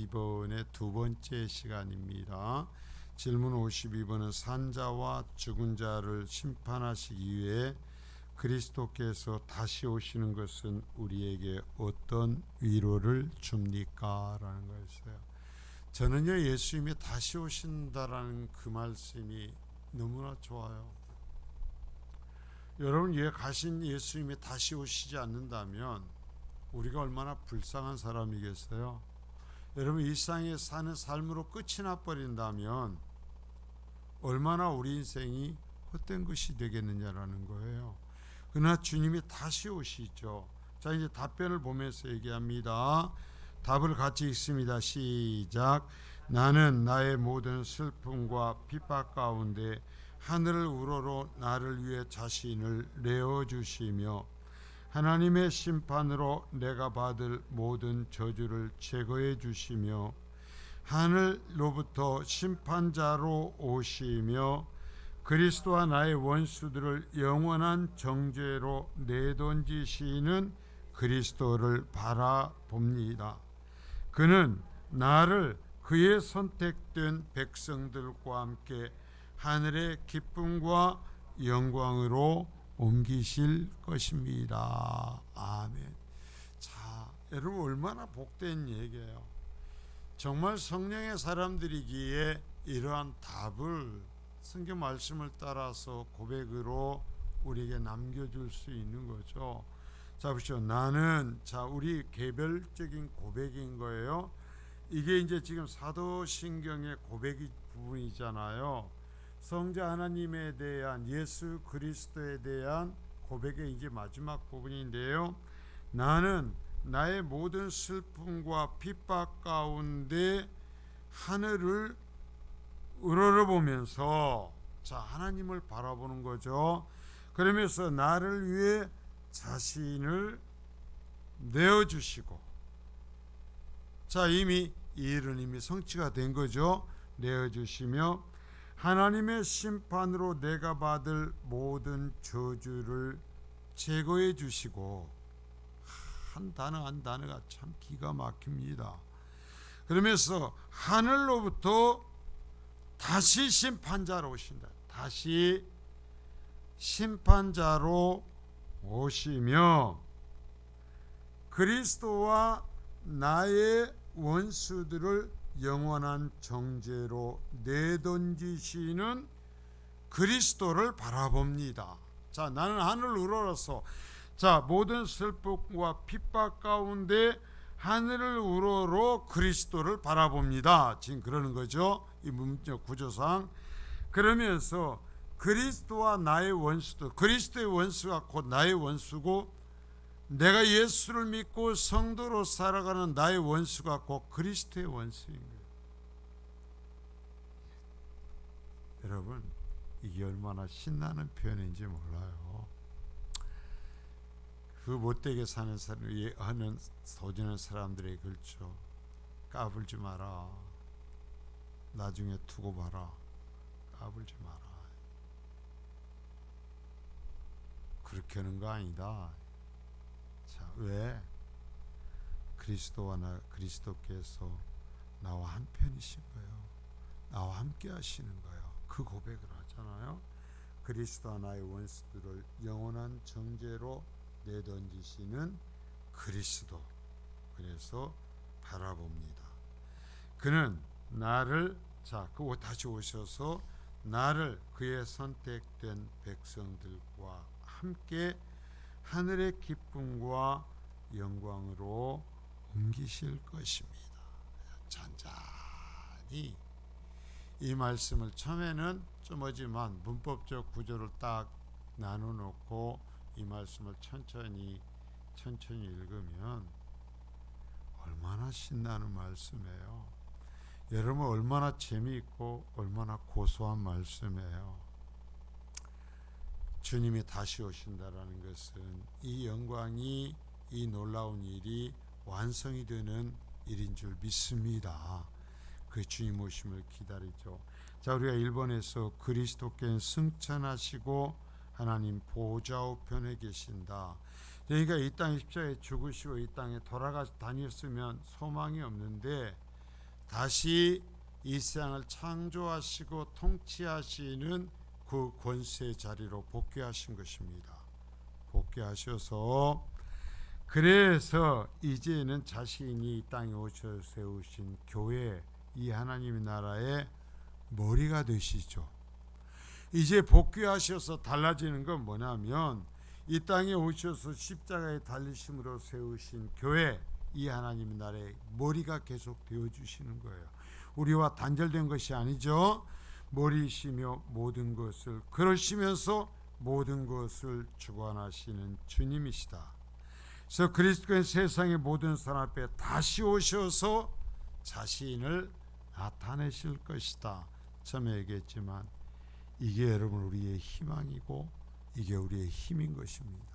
이번에 두 번째 시간입니다. 질문 52번은 산자와 죽은 자를 심판하시기 위해 그리스도께서 다시 오시는 것은 우리에게 어떤 위로를 줍니까? 라는 거였어요. 저는요, 예수님이 다시 오신다라는 그 말씀이 너무나 좋아요. 여러분, 위에 가신 예수님이 다시 오시지 않는다면 우리가 얼마나 불쌍한 사람이겠어요? 여러분, 일상에 사는 삶으로 끝이 나버린다면 얼마나 우리 인생이 헛된 것이 되겠느냐라는 거예요. 그러나 주님이 다시 오시죠. 자, 이제 답변을 보면서 얘기합니다. 답을 같이 읽습니다. 시작. 나는 나의 모든 슬픔과 핍박 가운데 하늘 우러러 나를 위해 자신을 내어주시며 하나님의 심판으로 내가 받을 모든 저주를 제거해 주시며 하늘로부터 심판자로 오시며 그리스도와 나의 원수들을 영원한 정죄로 내던지시는 그리스도를 바라봅니다. 그는 나를 그의 선택된 백성들과 함께 하늘의 기쁨과 영광으로 옮기실 것입니다. 아멘. 자, 여러분, 얼마나 복된 얘기예요. 정말 성령의 사람들이기에 이러한 답을 성경 말씀을 따라서 고백으로 우리에게 남겨줄 수 있는 거죠. 자, 보시죠. 나는, 자, 우리 개별적인 고백인 거예요. 이게 이제 지금 사도신경의 고백이 부분이잖아요. 성자 하나님에 대한, 예수 그리스도에 대한 고백의 이제 마지막 부분인데요. 나는 나의 모든 슬픔과 핍박 가운데 하늘을 우러러보면서, 자, 하나님을 바라보는 거죠. 그러면서 나를 위해 자신을 내어주시고, 자, 이미 이 일은 이미 성취가 된 거죠. 내어주시며 하나님의 심판으로 내가 받을 모든 저주를 제거해 주시고, 한 단어 한 단어가 참 기가 막힙니다. 그러면서 하늘로부터 다시 심판자로 오신다. 다시 심판자로 오시며 그리스도와 나의 원수들을 영원한 정죄로 내던지시는 그리스도를 바라봅니다. 자, 나는 하늘 우러러서, 자, 모든 슬픔과 핍박 가운데 하늘을 우러러 그리스도를 바라봅니다. 지금 그러는 거죠. 이 문적 구조상. 그러면서 그리스도와 나의 원수들, 그리스도의 원수가 곧 나의 원수고, 내가 예수를 믿고 성도로 살아가는 나의 원수가 곧 그리스도의 원수인 거예요. 여러분, 이게 얼마나 신나는 표현인지 몰라요. 그 못되게 사는 사람이 하는 소지는 사람들에게 그렇죠. 까불지 마라. 나중에 두고 봐라. 까불지 마라. 그렇게 하는 거 아니다. 자, 왜? 그리스도께서 나와 한편이신 거예요. 나와 함께 하시는 거예요. 그 고백을 하잖아요. 그리스도와 나의 원수들을 영원한 정죄로 내던지시는 그리스도. 그래서 바라봅니다. 그는 나를, 자, 그 다시 오셔서 나를 그의 선택된 백성들과 함께 하늘의 기쁨과 영광으로 옮기실 것입니다. 잔잔히 이 말씀을 처음에는 좀 하지만 문법적 구조를 딱 나눠놓고 이 말씀을 천천히 읽으면 얼마나 신나는 말씀이에요. 여러분, 얼마나 재미있고 얼마나 고소한 말씀이에요. 주님이 다시 오신다라는 것은 이 영광이, 이 놀라운 일이 완성이 되는 일인 줄 믿습니다. 그 주님 오심을 기다리죠. 자, 우리가 1번에서 그리스도께는 승천하시고 하나님 보좌 우편에 계신다. 그러니까 이 땅 십자가에 죽으시고 이 땅에 돌아가 다녔으면 소망이 없는데 다시 이 세상을 창조하시고 통치하시는 그 권세의 자리로 복귀하신 것입니다. 복귀하셔서 그래서 이제는 자신이 이 땅에 오셔서 세우신 교회, 이 하나님의 나라의 머리가 되시죠. 이제 복귀하셔서 달라지는 건 뭐냐면 이 땅에 오셔서 십자가에 달리심으로 세우신 교회, 이 하나님의 나라의 머리가 계속 되어주시는 거예요. 우리와 단절된 것이 아니죠. 머리이시며 모든 것을 그러시면서 모든 것을 주관하시는 주님이시다. 그래서 그리스도는 세상의 모든 사람 앞에 다시 오셔서 자신을 나타내실 것이다. 처음에 얘기했지만 이게 여러분 우리의 희망이고 이게 우리의 힘인 것입니다.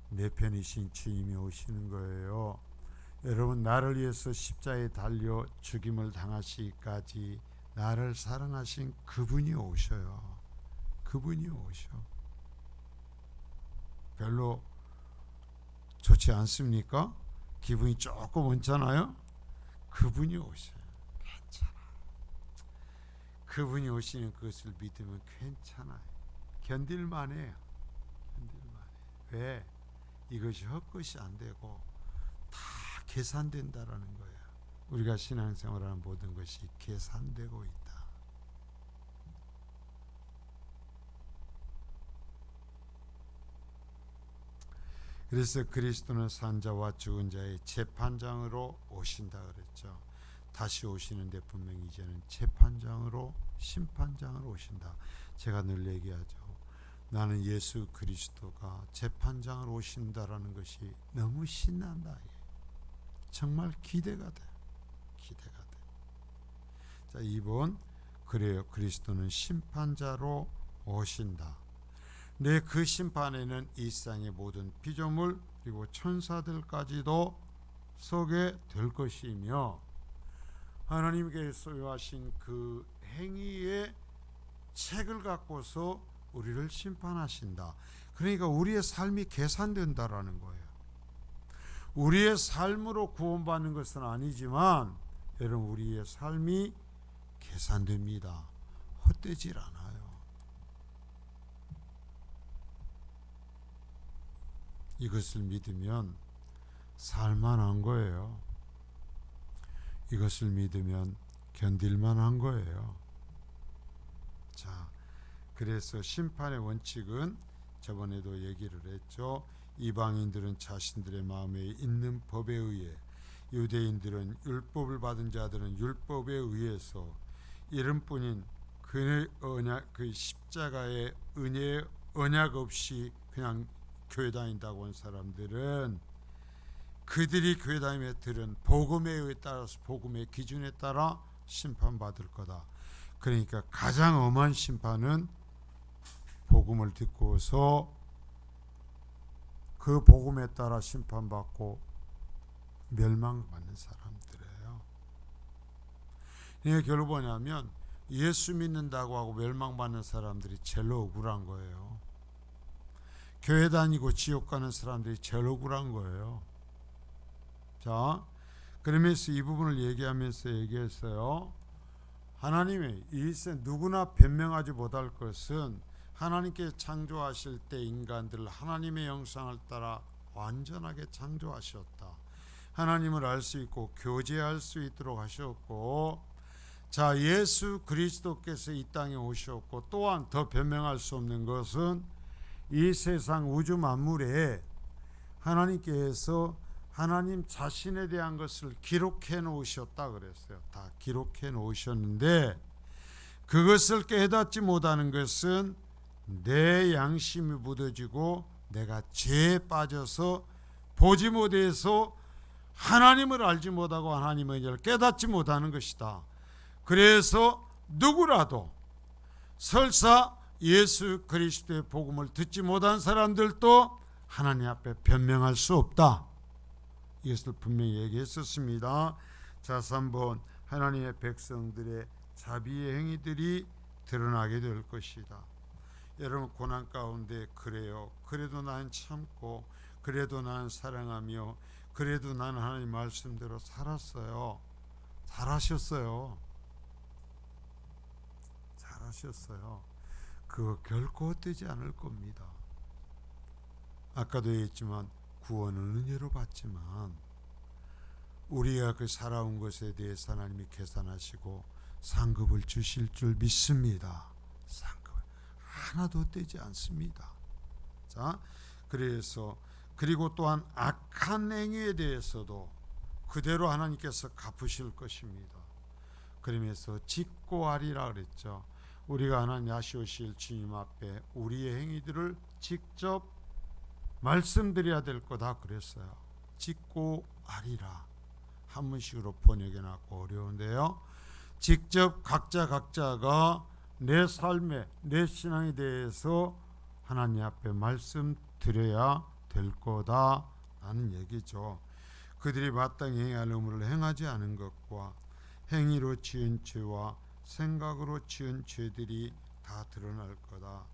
내 편이신 주님이 오시는 거예요. 여러분, 나를 위해서 십자가에 달려 죽임을 당하시기까지 나를 사랑하신 그분이 오셔요. 그분이 오셔. 별로 좋지 않습니까? 기분이 조금 언짢아요? 그분이 오셔요. 괜찮아. 그분이 오시는 그것을 믿으면 괜찮아요. 견딜만해요. 견딜만해. 왜? 이것이 헛것이 안 되고 다 계산된다라는 거예요. 우리가 신앙생활하는 모든 것이 계산되고 있다. 그래서 그리스도는 산자와 죽은 자의 재판장으로 오신다 그랬죠. 다시 오시는데 분명히 이제는 재판장으로, 심판장으로 오신다. 제가 늘 얘기하죠. 나는 예수 그리스도가 재판장으로 오신다라는 것이 너무 신난다. 정말 기대가 돼. 기대가 돼. 자, 2번, 그래요. 그리스도는 심판자로 오신다. 네, 그 심판에는 이 세상의 모든 피조물 그리고 천사들까지도 서게 될 것이며 하나님께 소유하신 그 행위의 책을 갖고서 우리를 심판하신다. 그러니까 우리의 삶이 계산된다라는 거예요. 우리의 삶으로 구원받는 것은 아니지만 여러분, 우리의 삶이 계산됩니다. 헛되질 않아요. 이것을 믿으면 살만한 거예요. 이것을 믿으면 견딜만한 거예요. 자, 그래서 심판의 원칙은 저번에도 얘기를 했죠. 이방인들은 자신들의 마음에 있는 법에 의해, 유대인들은 율법을 받은 자들은 율법에 의해서 이름뿐인 그 십자가의 은혜의 언약 없이 그냥 교회 다닌다고 한 사람들은 그들이 교회 다니며 들은 복음에 따라서, 복음의 기준에 따라 심판받을 거다. 그러니까 가장 엄한 심판은 복음을 듣고서 그 복음에 따라 심판받고 멸망받는 사람들이에요. 이게 결국 뭐냐면 예수 믿는다고 하고 멸망받는 사람들이 제일 억울한 거예요. 교회 다니고 지옥 가는 사람들이 제일 억울한 거예요. 자, 그러면서 이 부분을 얘기하면서 얘기했어요. 하나님이 일세 누구나 변명하지 못할 것은 하나님께 창조하실 때 인간들을 하나님의 형상을 따라 완전하게 창조하셨다. 하나님을 알 수 있고 교제할 수 있도록 하셨고, 자, 예수 그리스도께서 이 땅에 오셨고, 또한 더 변명할 수 없는 것은 이 세상 우주 만물에 하나님께서 하나님 자신에 대한 것을 기록해 놓으셨다 그랬어요. 다 기록해 놓으셨는데 그것을 깨닫지 못하는 것은 내 양심이 무뎌지고 내가 죄에 빠져서 보지 못해서 하나님을 알지 못하고 하나님의 은혜를 깨닫지 못하는 것이다. 그래서 누구라도 설사 예수 그리스도의 복음을 듣지 못한 사람들도 하나님 앞에 변명할 수 없다. 이것을 분명히 얘기했었습니다. 자, 3번, 하나님의 백성들의 자비의 행위들이 드러나게 될 것이다. 여러분, 고난 가운데 그래요. 그래도 난 참고, 그래도 난 사랑하며, 그래도 난 하나님 말씀대로 살았어요. 잘하셨어요. 잘하셨어요. 그거 결코 헛되지 않을 겁니다. 아까도 얘기했지만 구원은 은혜로 받지만 우리가 그 살아온 것에 대해서 하나님이 계산하시고 상급을 주실 줄 믿습니다. 상급을 하나도 떼지 않습니다. 자, 그래서 그리고 또한 악한 행위에 대해서도 그대로 하나님께서 갚으실 것입니다. 그러면서 직고하리라 그랬죠. 우리가 하나님 아시오실 주님 앞에 우리의 행위들을 직접 말씀드려야 될 거다 그랬어요. 직고하리라. 한문식으로 번역해놨고 어려운데요. 직접 각자가 내 삶에 내 신앙에 대해서 하나님 앞에 말씀드려야 될 거다 라는 얘기죠. 그들이 마땅히 행해야 할 의무를 행하지 않은 것과 행위로 지은 죄와 생각으로 지은 죄들이 다 드러날 거다.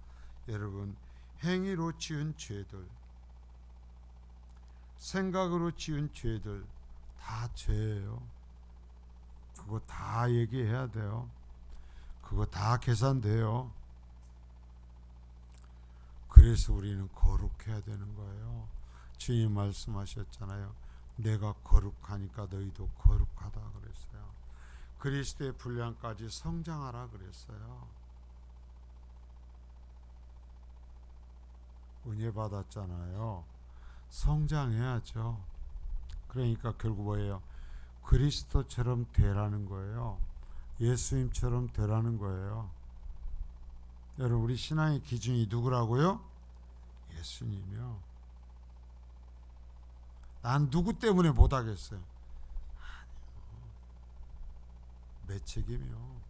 여러분, 행위로 지은 죄들, 생각으로 지은 죄들 다 죄예요. 그거 다 얘기해야 돼요. 그거 다 계산돼요. 그래서 우리는 거룩해야 되는 거예요. 주님 말씀하셨잖아요. 내가 거룩하니까 너희도 거룩하다 그랬어요. 그리스도의 분량까지 성장하라 그랬어요. 은혜 받았잖아요. 성장해야죠. 그러니까 결국 뭐예요? 그리스도처럼 되라는 거예요. 예수님처럼 되라는 거예요. 여러분, 우리 신앙의 기준이 누구라고요? 예수님이요. 난 누구 때문에 못하겠어요? 내 책임이요.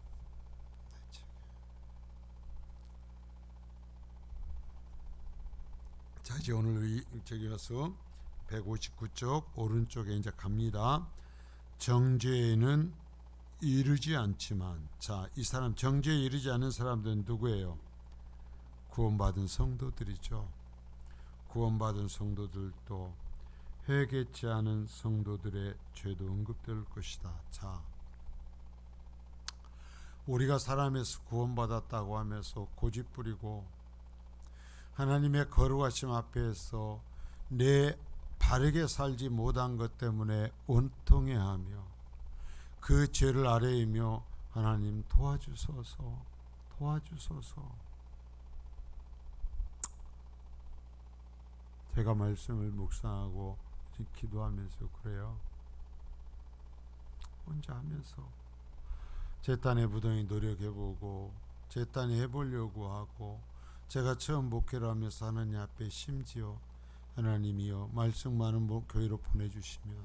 내 책임. 자, 이제 오늘 저기 가서 159쪽 오른쪽에 이제 갑니다. 정죄에는 이르지 않지만, 자, 이 사람 정죄에 이르지 않은 사람들은 누구예요? 구원받은 성도들이죠. 구원받은 성도들도 회개치 않은 성도들의 죄도 언급될 것이다. 자, 우리가 사람에서 구원받았다고 하면서 고집부리고 하나님의 거룩하심 앞에서 내 바르게 살지 못한 것 때문에 원통해하며 그 죄를 아뢰이며 하나님 도와주소서, 도와주소서. 제가 말씀을 묵상하고 기도하면서 그래요. 혼자 하면서 제 딴에 부동이 노력해보고 제 딴에 해보려고 하고, 제가 처음 목회를 하면서 하나님 앞에 심지어 하나님이여 말씀 많은 교회로 보내주시면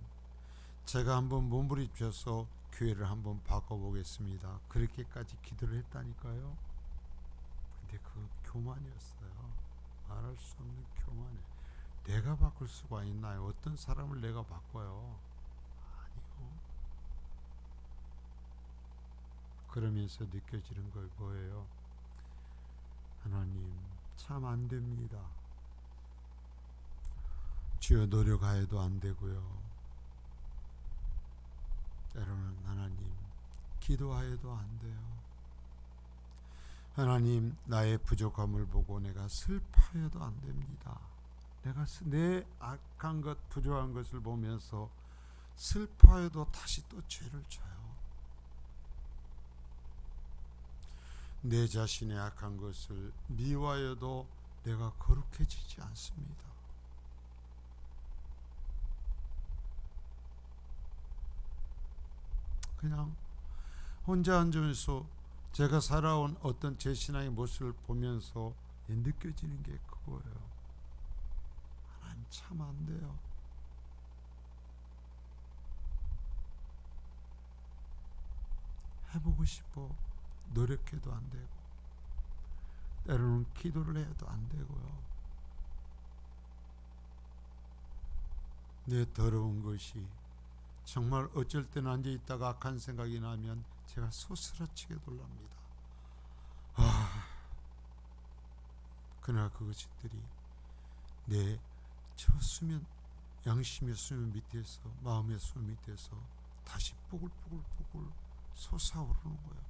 제가 한번 몸부림쳐서 교회를 한번 바꿔보겠습니다. 그렇게까지 기도를 했다니까요. 근데 그 교만이었어요. 말할 수 없는 교만이. 내가 바꿀 수가 있나요? 어떤 사람을 내가 바꿔요? 아니요. 그러면서 느껴지는 걸 뭐예요? 하나님 참 안 됩니다. 주여 노력하여도 안 되고요. 때로는 하나님 기도하여도 안 돼요. 하나님 나의 부족함을 보고 내가 슬퍼해도 안 됩니다. 내가 내 악한 것 부족한 것을 보면서 슬퍼해도 다시 또 죄를 져요. 내 자신의 악한 것을 미워하여도 내가 거룩해지지 않습니다. 그냥 혼자 앉으면서 제가 살아온 어떤 제 신앙의 모습을 보면서 느껴지는 게 그거예요. 하나님 참 안 돼요. 해보고 싶어. 노력해도 안 되고, 때로는 기도를 해도 안 되고요. 내 더러운 것이 정말 어쩔 때는 앉아있다가 악한 생각이 나면 제가 소스라치게 놀랍니다. 그러나 그것들이 내 저 수면, 양심의 수면 밑에서, 마음의 수면 밑에서 다시 뽀글뽀글 솟아오르는 거예요.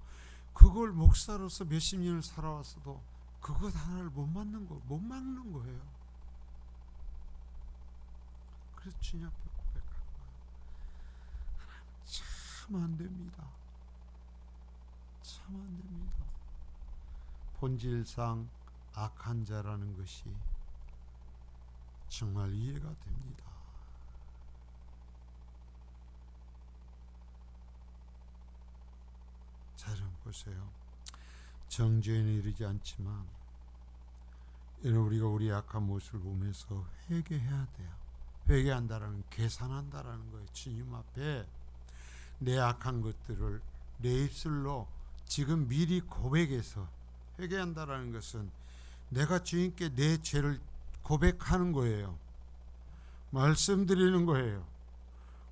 그걸 목사로서 몇십 년을 살아왔어도 그것 하나를 못 막는 거예요. 그래서 주님 앞에 고백하는 거예요. 참 안 됩니다. 참 안 됩니다. 본질상 악한 자라는 것이 정말 이해가 됩니다. 자, 여러분 보세요. 정죄는 이르지 않지만 우리가 우리 악한 모습을 보면서 회개해야 돼요. 회개한다라는, 계산한다라는 거예요. 주님 앞에 내 악한 것들을 내 입술로 지금 미리 고백해서, 회개한다라는 것은 내가 주님께 내 죄를 고백하는 거예요. 말씀드리는 거예요.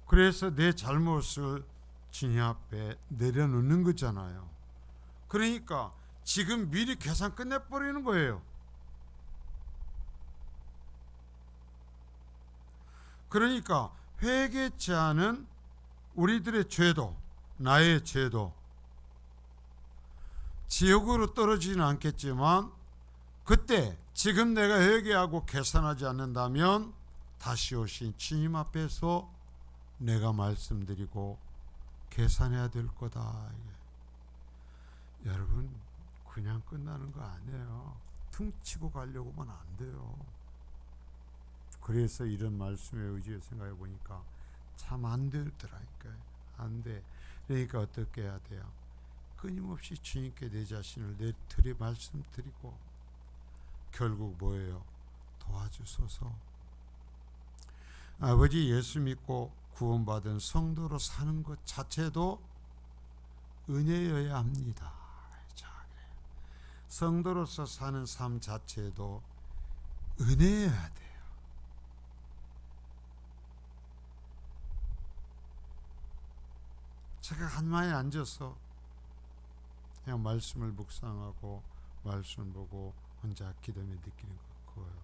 그래서 내 잘못을 주님 앞에 내려놓는 거잖아요. 그러니까 지금 미리 계산 끝내버리는 거예요. 그러니까 회개치 않은 우리들의 죄도, 나의 죄도 지옥으로 떨어지지는 않겠지만, 그때 지금 내가 회개하고 계산하지 않는다면 다시 오신 주님 앞에서 내가 말씀드리고 계산해야 될 거다. 여러분, 그냥 끝나는 거 아니에요. 퉁치고 가려고 하면 안 돼요. 그래서 이런 말씀에 의지해 생각해 보니까 참 안 되더라니까요. 안 돼. 그러니까 어떻게 해야 돼요? 끊임없이 주님께 내 자신을 내드려 말씀드리고, 결국 뭐예요? 도와주소서. 아버지, 예수 믿고 구원받은 성도로 사는 것 자체도 은혜여야 합니다. 성도로서 사는 삶 자체도 은혜여야 돼요. 제가 한마에 앉아서 그냥 말씀을 묵상하고 말씀 보고 혼자 기도하며 느끼는 거예요.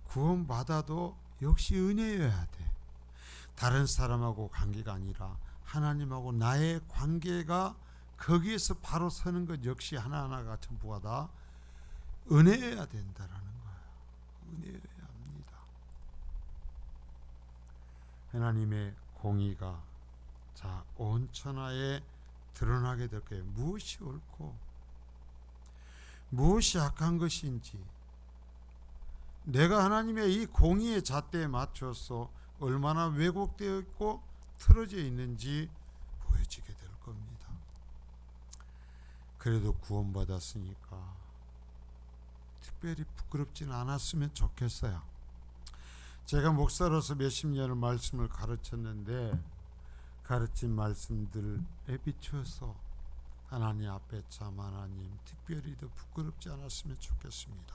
구원받아도 역시 은혜여야 돼. 다른 사람하고 관계가 아니라 하나님하고 나의 관계가 거기에서 바로 서는 것 역시 하나하나가 전부가 다 은혜여야 된다라는 거예요. 은혜여야 합니다. 하나님의 공의가 온 천하에 드러나게 될 거예요. 무엇이 옳고 무엇이 악한 것인지, 내가 하나님의 이 공의의 잣대에 맞춰서 얼마나 왜곡되어 있고 틀어져 있는지 보여지게 될 겁니다. 그래도 구원받았으니까 특별히 부끄럽지는 않았으면 좋겠어요. 제가 목사로서 몇십 년을 말씀을 가르쳤는데, 가르친 말씀들에 비추어서 하나님 앞에 참 하나님 특별히 더 부끄럽지 않았으면 좋겠습니다.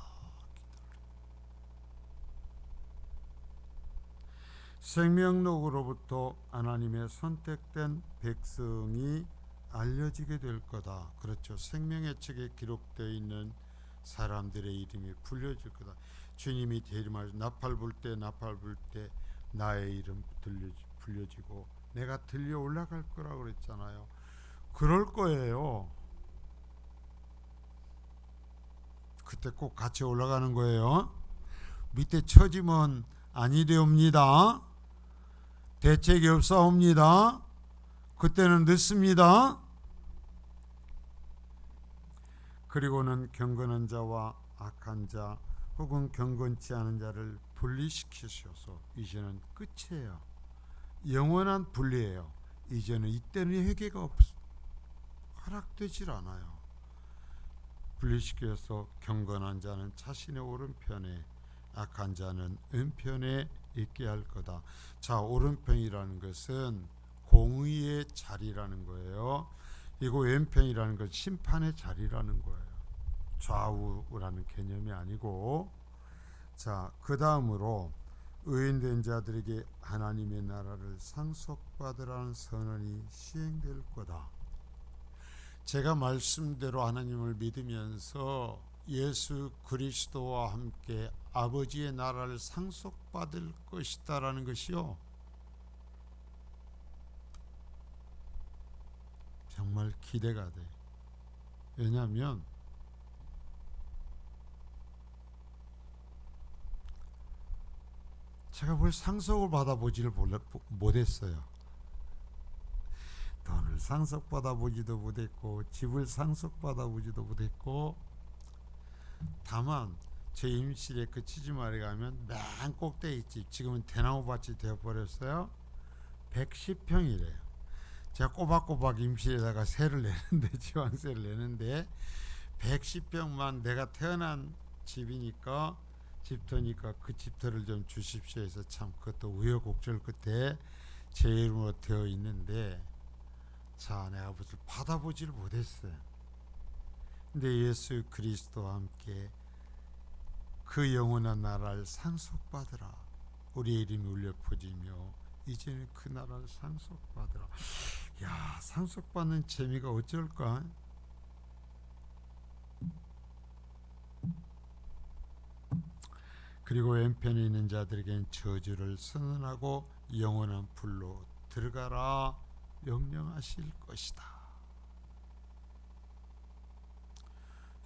생명록으로부터 하나님의 선택된 백성이 알려지게 될 거다. 그렇죠. 생명의 책에 기록되어 있는 사람들의 이름이 불려질 거다. 주님이 대리말 나팔 불 때 나의 이름 불려지고 내가 들려 올라갈 거라고 그랬잖아요. 그럴 거예요. 그때 꼭 같이 올라가는 거예요. 밑에 처지면 아니되옵니다. 대책이 없사옵니다. 그때는 늦습니다. 그리고는 경건한 자와 악한 자 혹은 경건치 않은 자를 분리시키셔서 이제는 끝이에요. 영원한 분리예요. 이제는 이때는 회개가 허락되질 않아요. 분리시켜서 경건한 자는 자신의 오른편에, 악한 자는 왼편에 있게 할 거다. 자, 오른편이라는 것은 공의의 자리라는 거예요. 이거 왼편이라는 건 심판의 자리라는 거예요. 좌우라는 개념이 아니고. 자, 그 다음으로 의인된 자들에게 하나님의 나라를 상속받으라는 선언이 시행될 거다. 제가 말씀대로 하나님을 믿으면서 예수 그리스도와 함께 아버지의 나라를 상속받을 것이다라는 것이요, 정말 기대가 돼. 왜냐하면 제가 뭘 상속을 받아보지를 못했어요. 돈을 상속받아보지도 못했고 집을 상속받아보지도 못했고, 다만 제 임실에 그 치즈마을에 가면 맨 꼭대기 집, 지금은 대나무밭이 되어버렸어요. 110평이래요. 제가 꼬박꼬박 임실에다가 세를 내는데, 지방세를 내는데 110평만 내가 태어난 집이니까, 집터니까 그 집터를 좀 주십시오 해서, 참 그것도 우여곡절 끝에 제 이름으로 되어 있는데, 자, 내가 무슨 받아보지를 못했어요. 근데 예수 그리스도와 함께 그 영원한 나라를 상속받으라. 우리의 이름이 울려 퍼지며 이제는 그 나라를 상속받으라. 야, 상속받는 재미가 어쩔까? 그리고 왼편에 있는 자들에게는 저주를 선언하고 영원한 불로 들어가라 명령하실 것이다.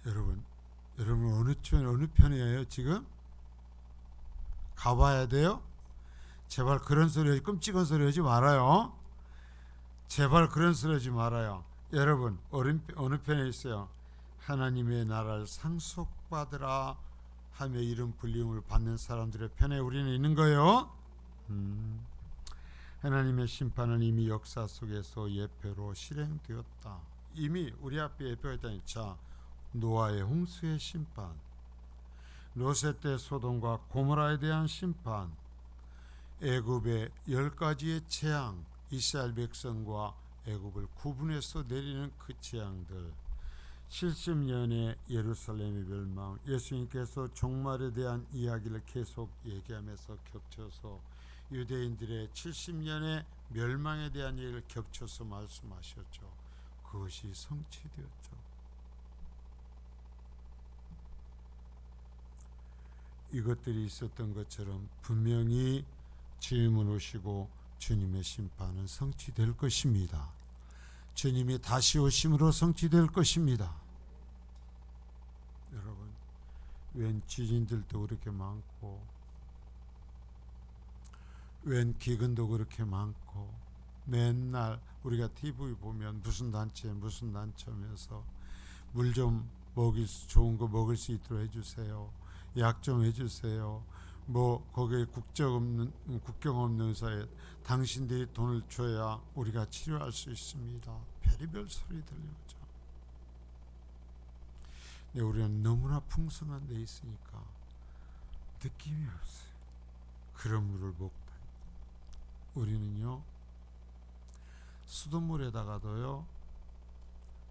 여러분 어느 편이에요? 지금 가봐야 돼요? 제발 그런 소리, 끔찍한 소리 하지 말아요. 제발 그런 소리 하지 말아요. 여러분 어느 편에 있어요? 하나님의 나라를 상속받으라 하며 이름 불림을 받는 사람들의 편에 우리는 있는 거예요. 하나님의 심판은 이미 역사 속에서 예표로 실행되었다. 이미 우리 앞에 예표가 있다니. 자, 노아의 홍수의 심판, 롯의 때 소돔과 고모라에 대한 심판, 애굽의 10가지의 재앙, 이스라엘 백성과 애굽을 구분해서 내리는 그 재앙들, 70년의 예루살렘의 멸망, 예수님께서 종말에 대한 이야기를 계속 얘기하면서 겹쳐서 유대인들의 70년의 멸망에 대한 얘기를 겹쳐서 말씀하셨죠. 그것이 성취되었죠. 이것들이 있었던 것처럼 분명히 주님은 오시고 주님의 심판은 성취될 것입니다. 주님이 다시 오심으로 성취될 것입니다. 여러분, 웬 지진들도 그렇게 많고, 웬 기근도 그렇게 많고, 맨날 우리가 TV 보면 무슨 단체면서 물 좀 좋은 거 먹을 수 있도록 해주세요. 약 좀 해주세요. 뭐 거기에 국경 없는 의사에 당신들이 돈을 줘야 우리가 치료할 수 있습니다. 별의별 소리 들려오죠. 근데 우리는 너무나 풍성한 데 있으니까 느낌이 없어요. 그런 물을 먹다. 우리는요, 수돗물에다가도요,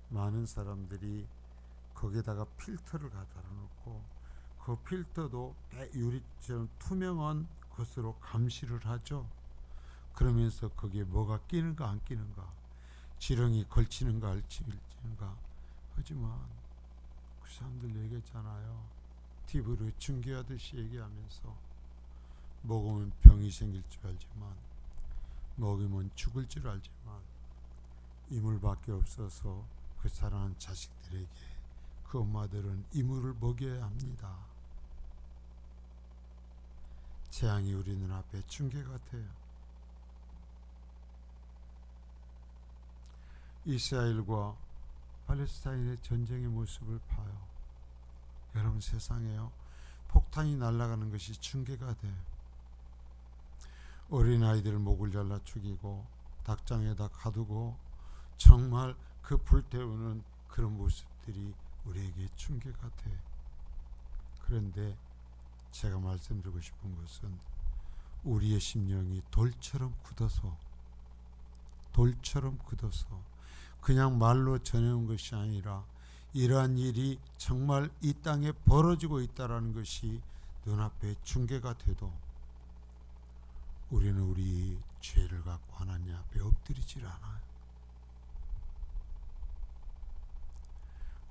많은 사람들이 거기에다가 필터를 갖다 놓고, 그 필터도 유리처럼 투명한 것으로 감시를 하죠. 그러면서 거기에 뭐가 끼는가 안 끼는가, 지렁이 걸치는가 안 걸치는가. 하지만 그 사람들 얘기했잖아요. TV로 중계하듯이 얘기하면서 먹으면 병이 생길 줄 알지만, 먹으면 죽을 줄 알지만, 이물밖에 없어서 그 사랑하는 자식들에게 그 엄마들은 이물을 먹여야 합니다. 재앙이 우리 눈앞에 충격 같아요. 이스라엘과 팔레스타인의 전쟁의 모습을 봐요. 여러분, 세상에요, 폭탄이 날아가는 것이 충격가 돼요. 어린아이들 목을 잘라 죽이고 닭장에다 가두고 정말 그 불태우는 그런 모습들이 우리에게 충격 같아요. 그런데 제가 말씀드리고 싶은 것은, 우리의 심령이 돌처럼 굳어서 그냥 말로 전해온 것이 아니라 이러한 일이 정말 이 땅에 벌어지고 있다는 것이 눈앞에 중계가 돼도 우리는 우리 죄를 갖고 하나님 앞에 엎드리질 않아요.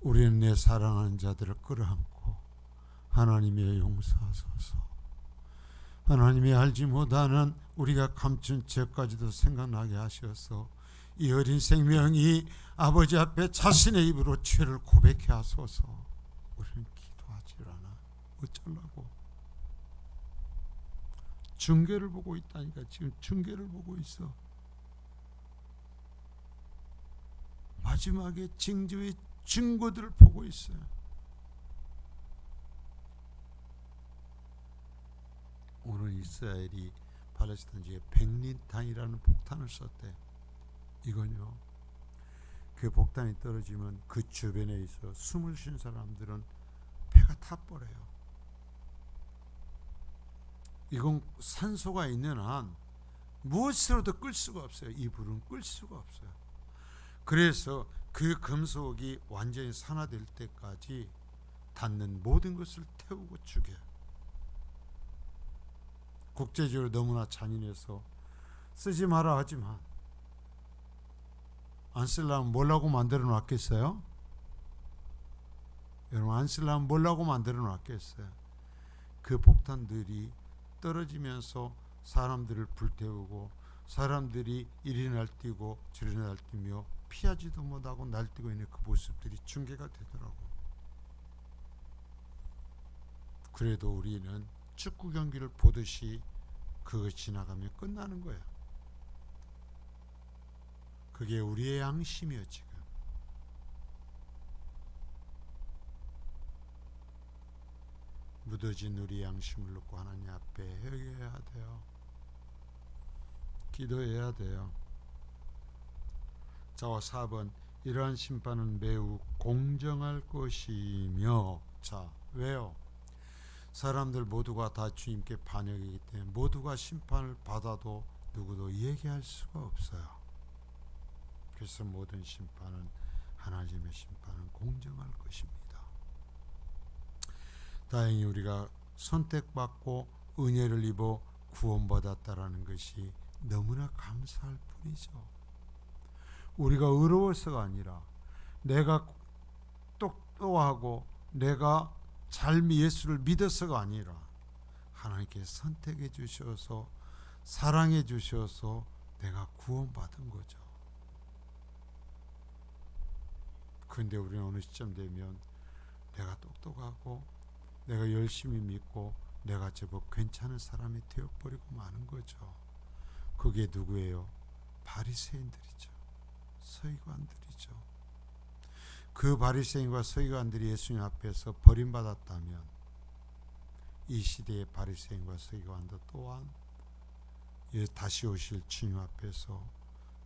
우리는 내 사랑하는 자들을 끌어안고 하나님의 용서하소서, 하나님이 알지 못하는 우리가 감춘 죄까지도 생각나게 하셔서 이 어린 생명이 아버지 앞에 자신의 입으로 죄를 고백해 하소서. 우리는 기도하질 않아. 어쩌려고? 중계를 보고 있다니까. 지금 중계를 보고 있어. 마지막에 징조의 증거들을 보고 있어요. 오늘 이스라엘이 팔레스타인 지역에 백린탄이라는 폭탄을 썼대. 이건요, 그 폭탄이 떨어지면 그 주변에 있어 숨을 쉰 사람들은 배가 타버려요. 이건 산소가 있는 한 무엇으로도 끌 수가 없어요. 이 불은 끌 수가 없어요. 그래서 그 금속이 완전히 산화될 때까지 닿는 모든 것을 태우고 죽여요. 국제적으로 너무나 잔인해서 쓰지 마라 하지만 안 쓰려면 뭐라고 만들어 놨겠어요? 여러분, 안 쓰려면 뭐라고 만들어 놨겠어요? 그 폭탄들이 떨어지면서 사람들을 불태우고 사람들이 이리 날뛰고 저리 날뛰며 피하지도 못하고 날뛰고 있는 그 모습들이 중계가 되더라고. 그래도 우리는 축구 경기를 보듯이 그거 지나가면 끝나는 거야. 그게 우리의 양심이요. 지금 묻어진 우리 양심을 놓고 하나님 앞에 회개해야 돼요. 기도해야 돼요. 자와 4번, 이러한 심판은 매우 공정할 것이며. 자, 왜요? 사람들 모두가 다 주님께 반역이기 때문에 모두가 심판을 받아도 누구도 얘기할 수가 없어요. 그래서 모든 심판은, 하나님의 심판은 공정할 것입니다. 다행히 우리가 선택받고 은혜를 입어 구원받았다라는 것이 너무나 감사할 뿐이죠. 우리가 의로워서가 아니라 내가 똑똑하고 내가 잘 예수를 믿어서가 아니라 하나님께 선택해 주셔서 사랑해 주셔서 내가 구원받은 거죠. 그런데 우리는 어느 시점 되면 내가 똑똑하고 내가 열심히 믿고 내가 제법 괜찮은 사람이 되어버리고 마는 거죠. 그게 누구예요? 바리새인들이죠. 서기관들이죠. 그 바리새인과 서기관들이 예수님 앞에서 버림받았다면 이 시대의 바리새인과 서기관도 또한 다시 오실 주님 앞에서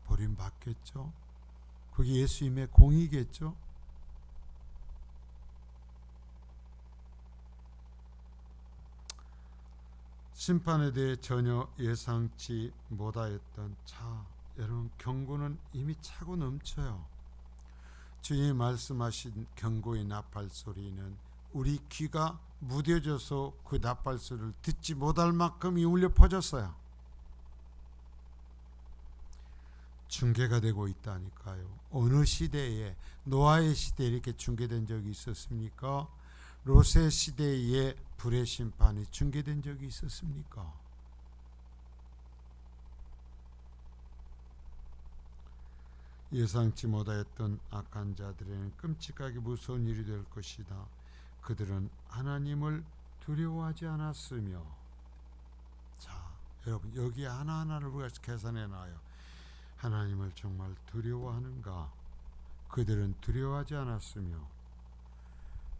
버림받겠죠. 그게 예수님의 공의겠죠. 심판에 대해 전혀 예상치 못하였던 여러분, 경고는 이미 차고 넘쳐요. 주님이 말씀하신 경고의 나팔 소리는 우리 귀가 무뎌져서 그 나팔 소리를 듣지 못할 만큼 울려 퍼졌어요. 중계가 되고 있다니까요. 어느 시대에, 노아의 시대에 이렇게 중계된 적이 있었습니까? 롯의 시대에 불의 심판이 중계된 적이 있었습니까? 예상치 못하였던 악한 자들에게는 끔찍하게 무서운 일이 될 것이다. 그들은 하나님을 두려워하지 않았으며. 자, 여러분, 여기 하나하나를 우리가 계산해 놔요. 하나님을 정말 두려워하는가? 그들은 두려워하지 않았으며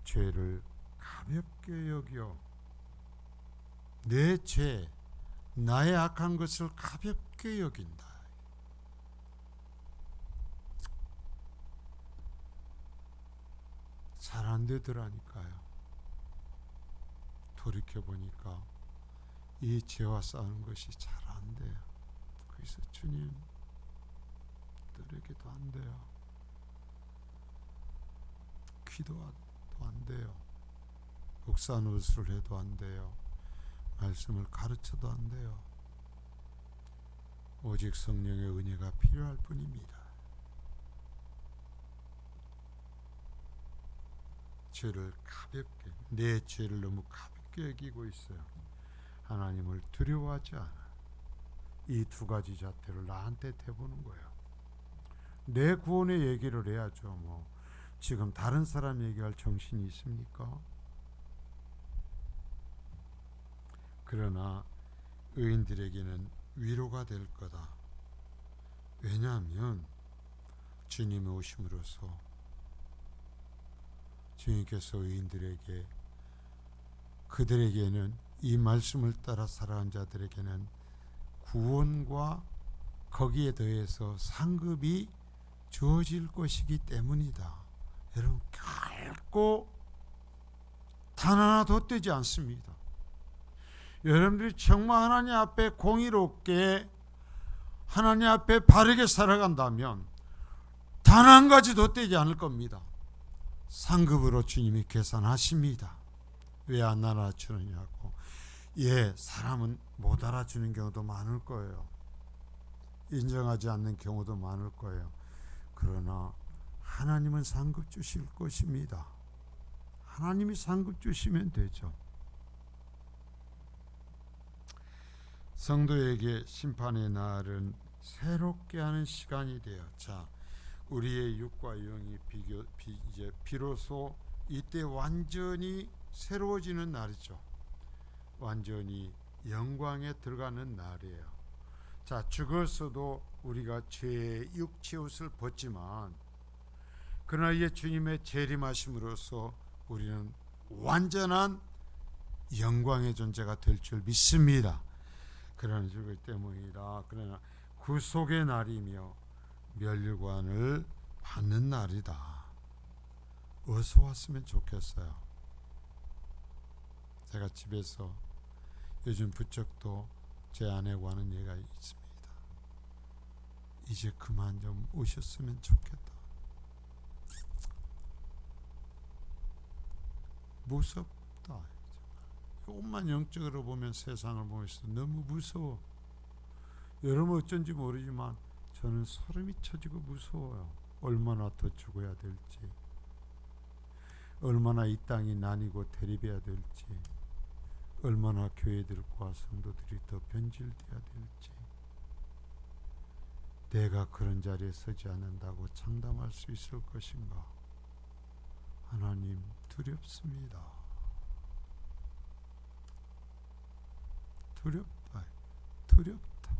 죄를 가볍게 여겨. 내 죄, 나의 악한 것을 가볍게 여긴다. 잘 안 되더라니까요. 돌이켜보니까 이 죄와 싸우는 것이 잘 안 돼요. 그래서 주님, 들에게도 안 돼요. 기도도 안 돼요. 목사 노릇을 해도 안 돼요. 말씀을 가르쳐도 안 돼요. 오직 성령의 은혜가 필요할 뿐입니다. 죄를 가볍게, 내 죄를 너무 가볍게 여기고 있어요. 하나님을 두려워하지 않아. 이 두 가지 자태를 나한테 대보는 거예요. 내 구원의 얘기를 해야죠. 뭐 지금 다른 사람 얘기할 정신이 있습니까? 그러나 의인들에게는 위로가 될 거다. 왜냐하면 주님의 오심으로써 주님께서 의인들에게, 그들에게는, 이 말씀을 따라 살아간 자들에게는 구원과 거기에 더해서 상급이 주어질 것이기 때문이다. 여러분, 결코 단 하나 덧되지 않습니다. 여러분들이 정말 하나님 앞에 공의롭게 하나님 앞에 바르게 살아간다면 단 한 가지 덧되지 않을 겁니다. 상급으로 주님이 계산하십니다. 왜 안 알아주느냐고. 사람은 못 알아주는 경우도 많을 거예요. 인정하지 않는 경우도 많을 거예요. 그러나 하나님은 상급 주실 것입니다. 하나님이 상급 주시면 되죠. 성도에게 심판의 날은 새롭게 하는 시간이 돼요. 자, 우리의 육과 영이 이제 비로소 이때 완전히 새로워지는 날이죠. 완전히 영광에 들어가는 날이에요. 자, 죽었어도 우리가 죄의 육체 옷을 벗지만 그러나 이제 주님의 재림하심으로써 우리는 완전한 영광의 존재가 될 줄 믿습니다. 그러나 죽을 때문이다. 그러나 구속의 날이며 멸류관을 받는 날이다. 어서 왔으면 좋겠어요. 제가 집에서 요즘 부쩍도 제 아내고 하는 얘기가 있습니다. 이제 그만 좀 오셨으면 좋겠다. 무섭다. 조금만 영적으로 보면, 세상을 보면서 너무 무서워. 여러분 어쩐지 모르지만 저는 소름이 쳐지고 무서워요. 얼마나 더 죽어야 될지, 얼마나 이 땅이 나뉘고 대립해야 될지, 얼마나 교회들과 성도들이 더 변질돼야 될지. 내가 그런 자리에 서지 않는다고 장담할 수 있을 것인가? 하나님, 두렵습니다. 두렵다. 두렵다.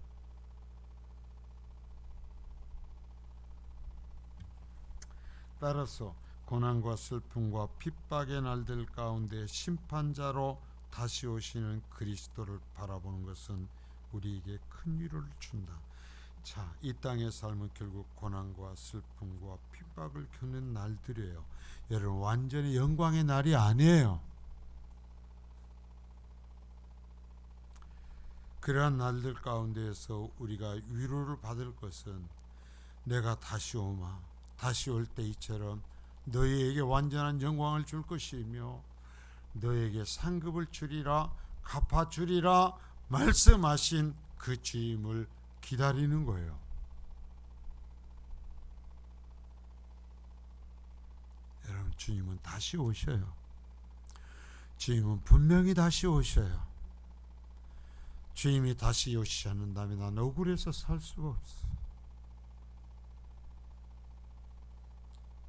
따라서 고난과 슬픔과 핍박의 날들 가운데 심판자로 다시 오시는 그리스도를 바라보는 것은 우리에게 큰 위로를 준다. 자, 이 땅의 삶은 결국 고난과 슬픔과 핍박을 겪는 날들이에요. 여러분, 완전히 영광의 날이 아니에요. 그러한 날들 가운데에서 우리가 위로를 받을 것은 내가 다시 오마, 다시 올 때 이처럼 너희에게 완전한 영광을 줄 것이며 너희에게 상급을 주리라, 갚아주리라 말씀하신 그 주임을 기다리는 거예요. 여러분, 주님은 다시 오셔요. 주님은 분명히 다시 오셔요. 주님이 다시 오시지 않는다면 난 억울해서 살 수가 없어.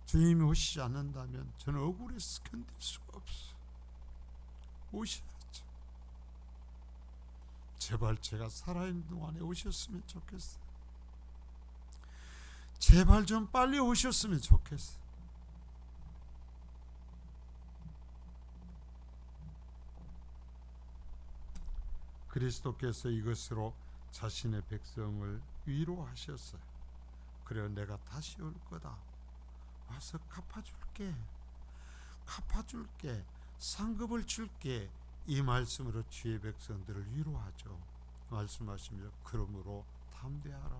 주님이 오시지 않는다면 저는 억울해서 견딜 수가 없어. 오셔야죠. 제발 제가 살아있는 동안에 오셨으면 좋겠어. 제발 좀 빨리 오셨으면 좋겠어. 그리스도께서 이것으로 자신의 백성을 위로하셨어요. 그래, 내가 다시 올 거다. 와서 갚아줄게. 상급을 줄게. 이 말씀으로 주의 백성들을 위로하죠. 말씀하시며 그러므로 담대하라,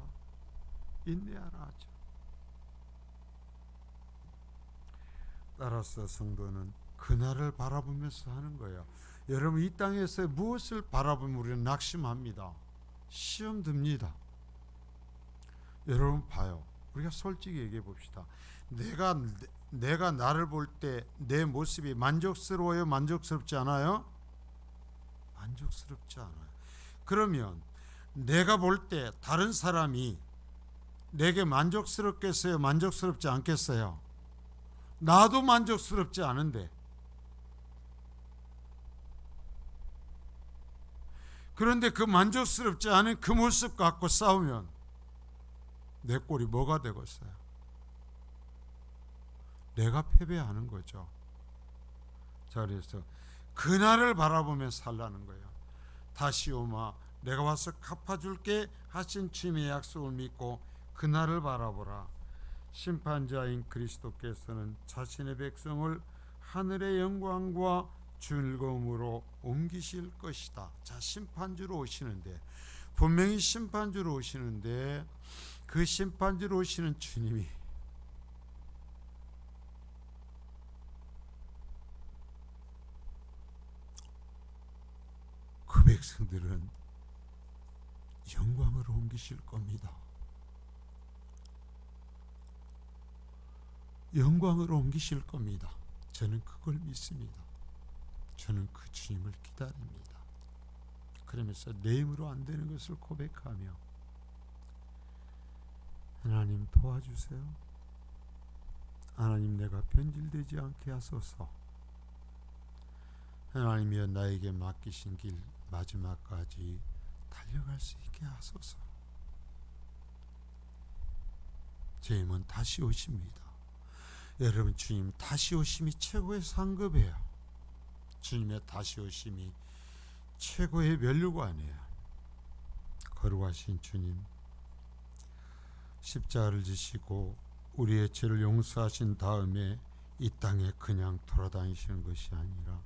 인내하라 하죠. 따라서 성도는 그날을 바라보면서 하는 거예요. 여러분, 이 땅에서 무엇을 바라보면 우리는 낙심합니다. 시험 듭니다. 여러분 봐요. 우리가 솔직히 얘기해 봅시다. 내가 나를 볼 때 내 모습이 만족스러워요? 만족스럽지 않아요? 만족스럽지 않아요. 그러면 내가 볼 때 다른 사람이 내게 만족스럽겠어요? 만족스럽지 않겠어요? 나도 만족스럽지 않은데. 그런데 그 만족스럽지 않은 그 모습 갖고 싸우면 내 꼴이 뭐가 되겠어요? 내가 패배하는 거죠. 자, 그래서 그날을 바라보며 살라는 거예요. 다시 오마 내가 와서 갚아줄게 하신 주님의 약속을 믿고 그날을 바라보라. 심판자인 그리스도께서는 자신의 백성을 하늘의 영광과 즐거움으로 옮기실 것이다. 자, 심판주로 오시는데, 분명히 심판주로 오시는데, 그 심판주로 오시는 주님이 그 백성들은 영광으로 옮기실 겁니다. 영광으로 옮기실 겁니다. 저는 그걸 믿습니다. 저는 그 주님을 기다립니다. 그러면서 내 힘으로 안 되는 것을 고백하며 하나님 도와주세요. 하나님 내가 변질되지 않게 하소서. 하나님이여 나에게 맡기신 길 마지막까지 달려갈 수 있게 하소서. 제 힘은 다시 오십니다. 여러분, 주님 다시 오심이 최고의 상급이에요. 주님의 다시 오심이 최고의 면류관이에요. 거룩하신 주님, 십자가를 지시고 우리의 죄를 용서하신 다음에 이 땅에 그냥 돌아다니시는 것이 아니라